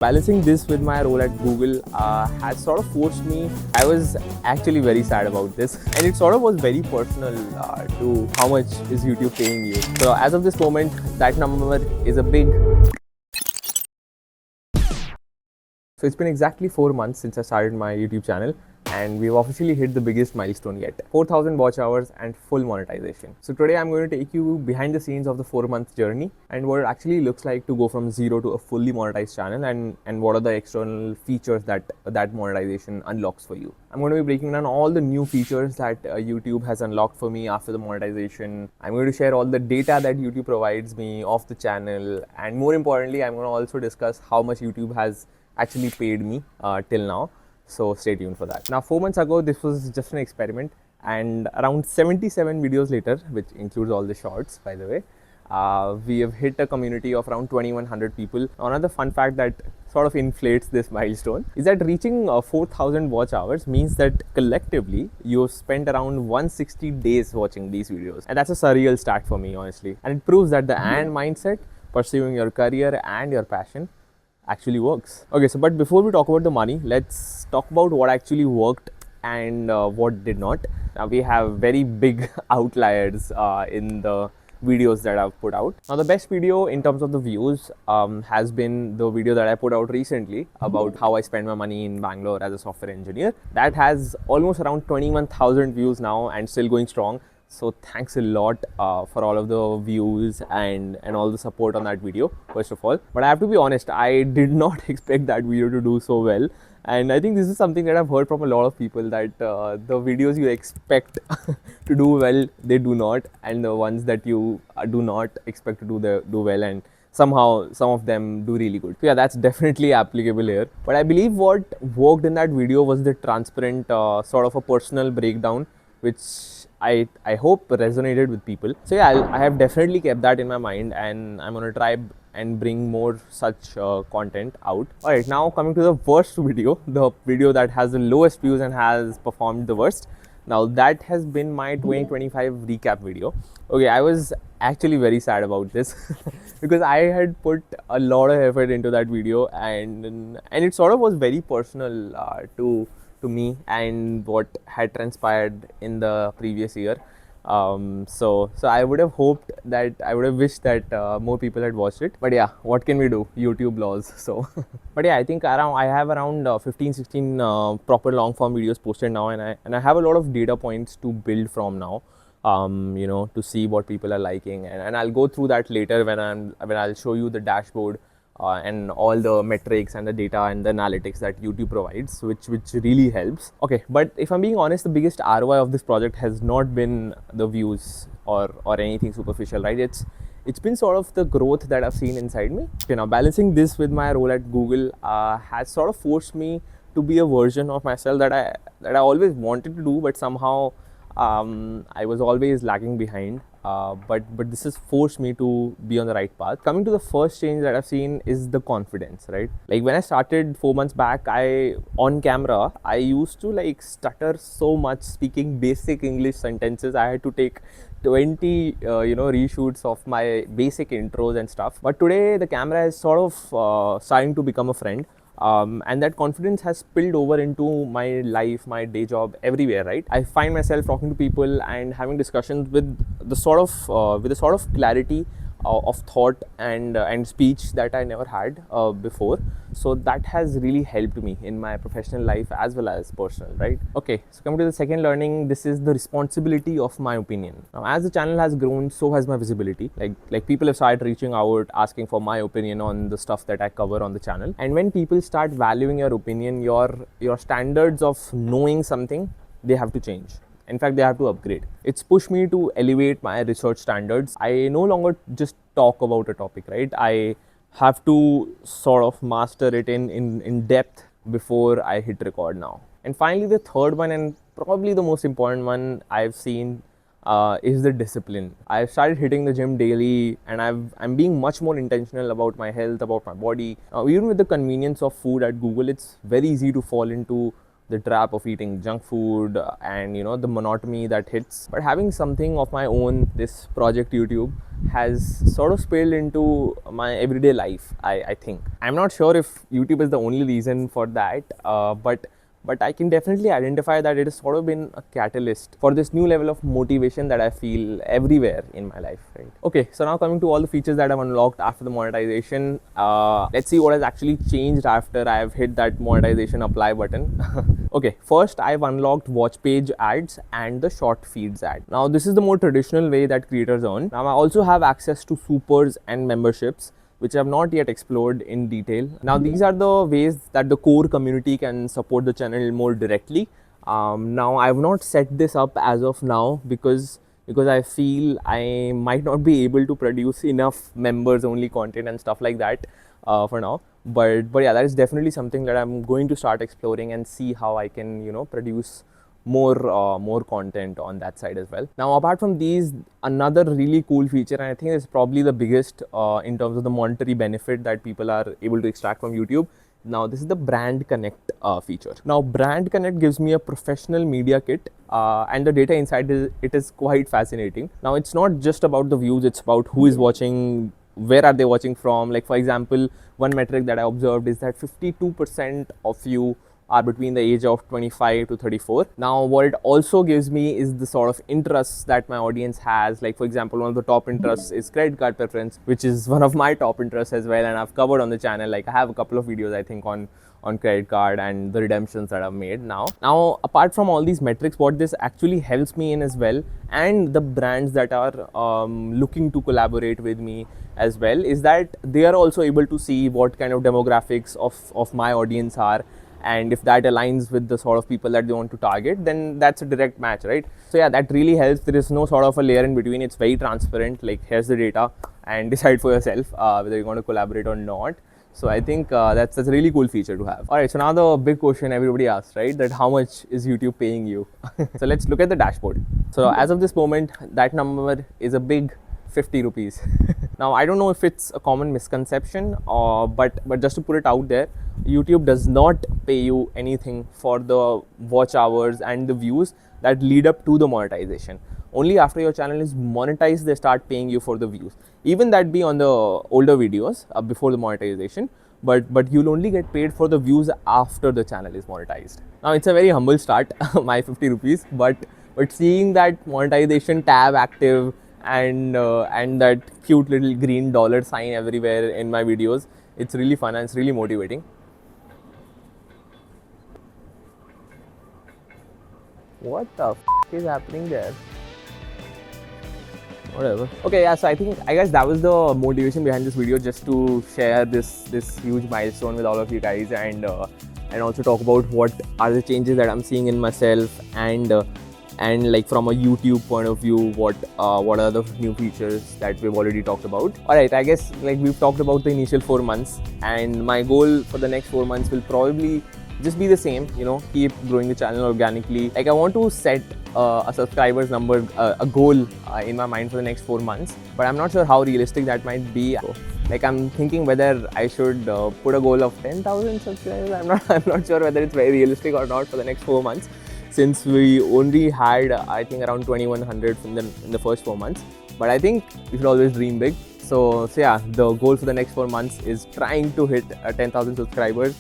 Balancing this with my role at Google has sort of forced me. I was actually very sad about this, and it sort of was very personal to how much is YouTube paying you. So as of this moment, that number is a big. So it's been exactly 4 months since I started my YouTube channel, and we've officially hit the biggest milestone yet, 4,000 watch hours and full monetization. So today I'm going to take you behind the scenes of the 4-month journey and what it actually looks like to go from zero to a fully monetized channel, and what are the external features that monetization unlocks for you. I'm going to be breaking down all the new features that YouTube has unlocked for me after the monetization. I'm going to share all the data that YouTube provides me of the channel, and more importantly, I'm going to also discuss how much YouTube has actually paid me till now. So stay tuned for that. Now, 4 months ago, this was just an experiment, and around 77 videos later, which includes all the shorts, by the way, we have hit a community of around 2,100 people. Another fun fact that sort of inflates this milestone is that reaching 4,000 watch hours means that collectively you've spent around 160 days watching these videos, and that's a surreal stat for me, honestly. And it proves that the and mindset, pursuing your career and your passion, actually works. Okay, so but before we talk about the money, let's talk about what actually worked and what did not. Now we have very big outliers in the videos that I've put out. Now the best video in terms of the views has been the video that I put out recently about how I spend my money in Bangalore as a software engineer. That has almost around 21,000 views now and still going strong. So thanks a lot for all of the views and all the support on that video, first of all. But I have to be honest, I did not expect that video to do so well. And I think this is something that I've heard from a lot of people, that the videos you expect to do well, they do not. And the ones that you do not expect to do well, and somehow some of them do really good. So yeah, that's definitely applicable here. But I believe what worked in that video was the transparent sort of a personal breakdown, which I hope resonated with people. So yeah, I have definitely kept that in my mind, and I'm gonna try and bring more such content out. Alright, now coming to the worst video, the video that has the lowest views and has performed the worst. Now that has been my 2025 recap video. Okay, I was actually very sad about this because I had put a lot of effort into that video, and it sort of was very personal to me and what had transpired in the previous year. So I would have hoped that, I would have wished that more people had watched it. But yeah, what can we do? YouTube laws. So, but yeah, I think I have around 15-16 proper long form videos posted now, and I have a lot of data points to build from now. To see what people are liking, and I'll go through that later when I'll show you the dashboard. And all the metrics and the data and the analytics that YouTube provides, which really helps. Okay, but if I'm being honest, the biggest ROI of this project has not been the views or anything superficial, right? It's been sort of the growth that I've seen inside me. Okay, now balancing this with my role at Google has sort of forced me to be a version of myself that I always wanted to do, but somehow I was always lagging behind. But this has forced me to be on the right path. Coming to the first change that I've seen is the confidence, right? Like when I started 4 months back, on camera, I used to like stutter so much speaking basic English sentences. I had to take 20 reshoots of my basic intros and stuff. But today the camera is sort of starting to become a friend. And that confidence has spilled over into my life, my day job, everywhere, right? I find myself talking to people and having discussions with the sort of clarity of thought and speech that I never had before. So that has really helped me in my professional life as well as personal, right? Okay, so coming to the second learning, this is the responsibility of my opinion. Now, as the channel has grown, so has my visibility. Like people have started reaching out, asking for my opinion on the stuff that I cover on the channel. And when people start valuing your opinion, your standards of knowing something, they have to change. In fact, they have to upgrade. It's pushed me to elevate my research standards. I no longer just talk about a topic, right? I have to sort of master it in depth before I hit record now. And finally, the third one, and probably the most important one I've seen, is the discipline. I've started hitting the gym daily, and I'm being much more intentional about my health, about my body. Even with the convenience of food at Google, it's very easy to fall into the trap of eating junk food and the monotony that hits. But having something of my own, this project YouTube has sort of spilled into my everyday life. I think I'm not sure if YouTube is the only reason for that, but I can definitely identify that it has sort of been a catalyst for this new level of motivation that I feel everywhere in my life, right? Okay, so now coming to all the features that I've unlocked after the monetization. Let's see what has actually changed after I have hit that monetization apply button. Okay, first I've unlocked watch page ads and the short feeds ad. Now this is the more traditional way that creators earn. Now I also have access to supers and memberships, which I have not yet explored in detail. Now these are the ways that the core community can support the channel more directly. Now I have not set this up as of now because I feel I might not be able to produce enough members only content and stuff like that for now. But yeah, that is definitely something that I'm going to start exploring and see how I can produce more content on that side as well. Now apart from these, another really cool feature, and I think it's probably the biggest in terms of the monetary benefit that people are able to extract from YouTube. Now this is the BrandConnect feature. Now BrandConnect gives me a professional media kit and the data inside it is quite fascinating. Now it's not just about the views, it's about who is watching, where are they watching from. Like for example, one metric that I observed is that 52% of you are between the age of 25 to 34. Now what it also gives me is the sort of interests that my audience has. Like for example, one of the top interests is credit card preference, which is one of my top interests as well, and I've covered on the channel. Like I have a couple of videos I think on credit card and the redemptions that I've made now. Now apart from all these metrics, what this actually helps me in as well, and the brands that are looking to collaborate with me as well, is that they are also able to see what kind of demographics of my audience are, and if that aligns with the sort of people that they want to target, then that's a direct match, right? So yeah, that really helps. There is no sort of a layer in between. It's very transparent. Like here's the data and decide for yourself whether you're going to collaborate or not. So I think that's a really cool feature to have. All right, so now the big question everybody asks, right? That how much is YouTube paying you? So let's look at the dashboard. So as of this moment, that number is a big 50 rupees. Now I don't know if it's a common misconception, but just to put it out there, YouTube does not pay you anything for the watch hours and the views that lead up to the monetization. Only after your channel is monetized, they start paying you for the views. Even that be on the older videos before the monetization, but you'll only get paid for the views after the channel is monetized. Now it's a very humble start, my 50 rupees, but seeing that monetization tab active and that cute little green dollar sign everywhere in my videos, it's really fun and it's really motivating. What the is happening there? Whatever. Okay, yeah, so I guess that was the motivation behind this video, just to share this huge milestone with all of you guys, and also talk about what are the changes that I'm seeing in myself, and like from a YouTube point of view, what are the new features that we've already talked about. Alright, I guess like we've talked about the initial 4 months, and my goal for the next 4 months will probably just be the same, keep growing the channel organically. Like I want to set a subscribers number, a goal in my mind for the next 4 months, but I'm not sure how realistic that might be. Like I'm thinking whether I should put a goal of 10,000 subscribers. I'm not sure whether it's very realistic or not for the next 4 months, since we only had I think around 2100 in the first 4 months. But I think you should always dream big. So yeah, the goal for the next 4 months is trying to hit 10,000 subscribers,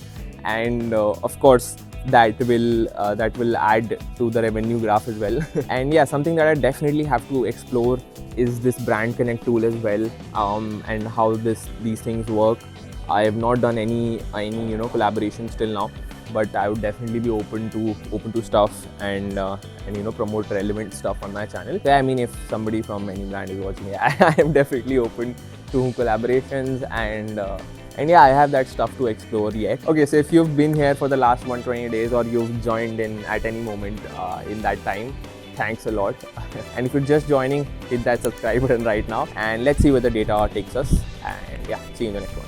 and of course that will add to the revenue graph as well. And yeah, something that I definitely have to explore is this BrandConnect tool as well, and how these things work. I have not done any collaborations till now, but I would definitely be open to stuff and promote relevant stuff on my channel. So, I mean, if somebody from any brand is watching, I am definitely open to collaborations, and yeah, I have that stuff to explore yet. Okay, so if you've been here for the last 120 days, or you've joined in at any moment in that time, thanks a lot. And if you're just joining, hit that subscribe button right now, and let's see where the data takes us. And yeah, see you in the next one.